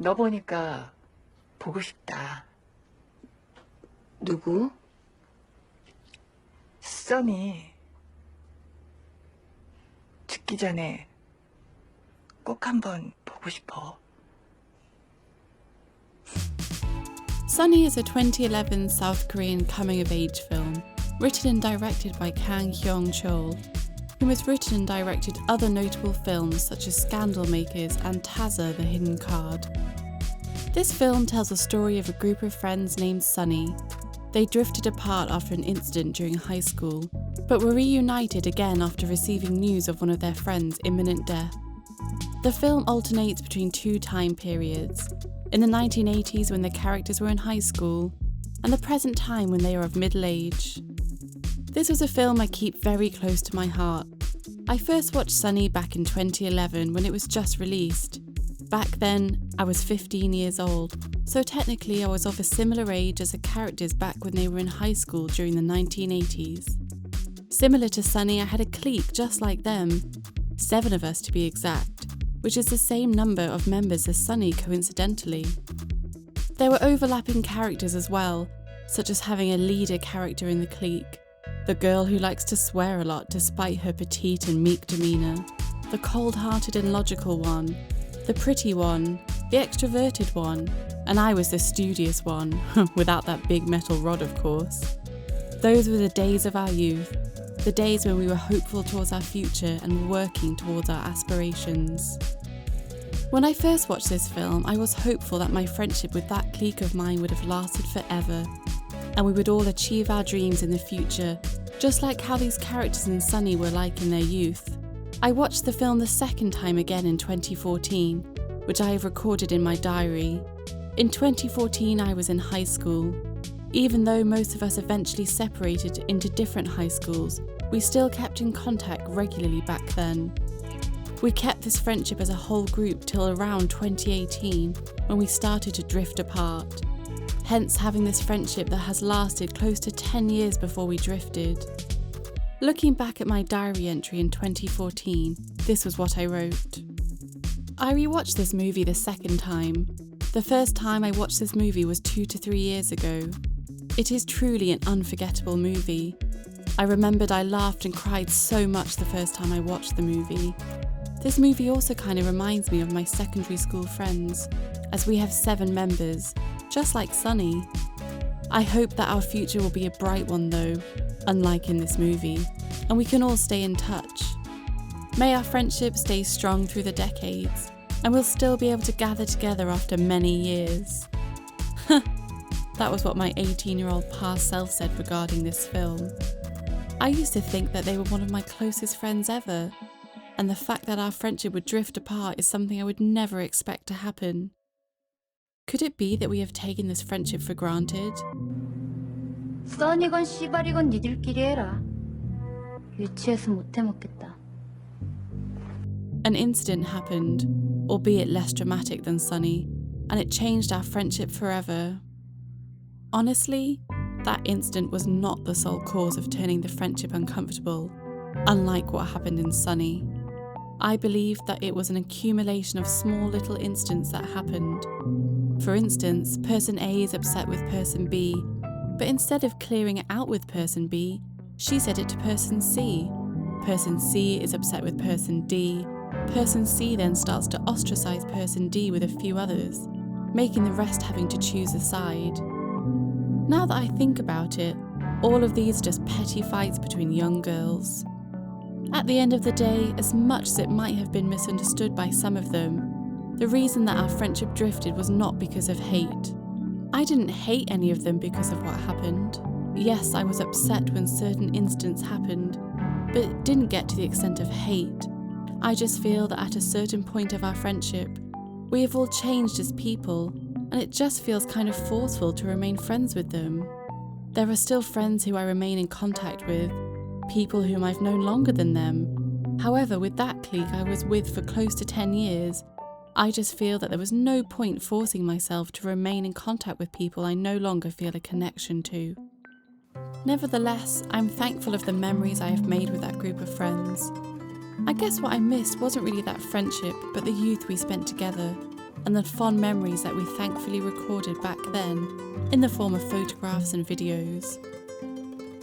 너 보니까 보고 싶다. 누구? 써니. 죽기 전에 꼭 한번 보고 싶어. Sunny is a 2011 South Korean coming-of-age film, written and directed by Kang Hyung-chol, who has written and directed other notable films such as Scandal Makers and Tazza the Hidden Card. This film tells the story of a group of friends named Sunny. They drifted apart after an incident during high school, but were reunited again after receiving news of one of their friends' imminent death. The film alternates between two time periods, in the 1980s when the characters were in high school, and the present time when they are of middle age. This was a film I keep very close to my heart. I first watched Sunny back in 2011 when it was just released. Back then, I was 15 years old, so technically I was of a similar age as the characters back when they were in high school during the 1980s. Similar to Sunny, I had a clique just like them, 7 of us to be exact, which is the same number of members as Sunny coincidentally. There were overlapping characters as well, such as having a leader character in the clique, the girl who likes to swear a lot despite her petite and meek demeanour, the cold-hearted and logical one, the pretty one, the extroverted one, and I was the studious one, without that big metal rod of course. Those were the days of our youth, the days when we were hopeful towards our future and working towards our aspirations. When I first watched this film, I was hopeful that my friendship with that clique of mine would have lasted forever, and we would all achieve our dreams in the future, just like how these characters in Sunny were like in their youth. I watched the film the second time again in 2014, which I have recorded in my diary. In 2014 I was in high school. Even though most of us eventually separated into different high schools, we still kept in contact regularly back then. We kept this friendship as a whole group till around 2018, when we started to drift apart. Hence having this friendship that has lasted close to 10 years before we drifted. Looking back at my diary entry in 2014, this was what I wrote. I rewatched this movie the second time. The first time I watched this movie was 2 to 3 years ago. It is truly an unforgettable movie. I remembered I laughed and cried so much the first time I watched the movie. This movie also kind of reminds me of my secondary school friends, as we have 7 members, just like Sunny. I hope that our future will be a bright one though, unlike in this movie, and we can all stay in touch. May our friendship stay strong through the decades, and we'll still be able to gather together after many years. That was what my 18-year-old past self said regarding this film. I used to think that they were one of my closest friends ever, and the fact that our friendship would drift apart is something I would never expect to happen. Could it be that we have taken this friendship for granted? 써니건 씨발이건 니들끼리 해라. 유치해서 못해 먹겠다. An incident happened, albeit less dramatic than Sunny, and it changed our friendship forever. Honestly, that incident was not the sole cause of turning the friendship uncomfortable, unlike what happened in Sunny. I believe that it was an accumulation of small little incidents that happened. For instance, person A is upset with person B, but instead of clearing it out with person B, she said it to person C. Person C is upset with person D. Person C then starts to ostracize person D with a few others, making the rest having to choose a side. Now that I think about it, all of these are just petty fights between young girls. At the end of the day, as much as it might have been misunderstood by some of them, the reason that our friendship drifted was not because of hate. I didn't hate any of them because of what happened. Yes, I was upset when certain incidents happened, but it didn't get to the extent of hate. I just feel that at a certain point of our friendship, we have all changed as people, and it just feels kind of forceful to remain friends with them. There are still friends who I remain in contact with, people whom I've known longer than them. However, with that clique I was with for close to 10 years, I just feel that there was no point forcing myself to remain in contact with people I no longer feel a connection to. Nevertheless, I'm thankful of the memories I have made with that group of friends. I guess what I missed wasn't really that friendship, but the youth we spent together. and the fond memories that we thankfully recorded back then in the form of photographs and videos.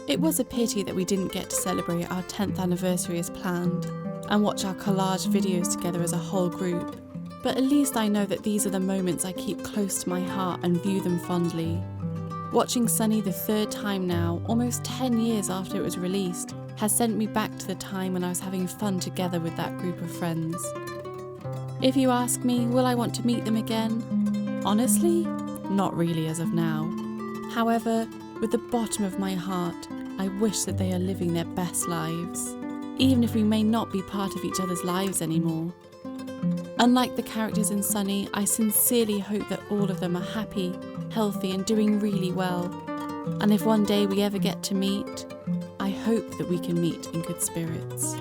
It was a pity that we didn't get to celebrate our 10th anniversary as planned and watch our collage videos together as a whole group, but at least I know that these are the moments I keep close to my heart and view them fondly. Watching Sunny the third time now, almost 10 years after it was released, has sent me back to the time when I was having fun together with that group of friends. If you ask me, will I want to meet them again? Honestly, not really as of now. However, with the bottom of my heart, I wish that they are living their best lives, even if we may not be part of each other's lives anymore. Unlike the characters in Sunny, I sincerely hope that all of them are happy, healthy and doing really well. And if one day we ever get to meet, I hope that we can meet in good spirits.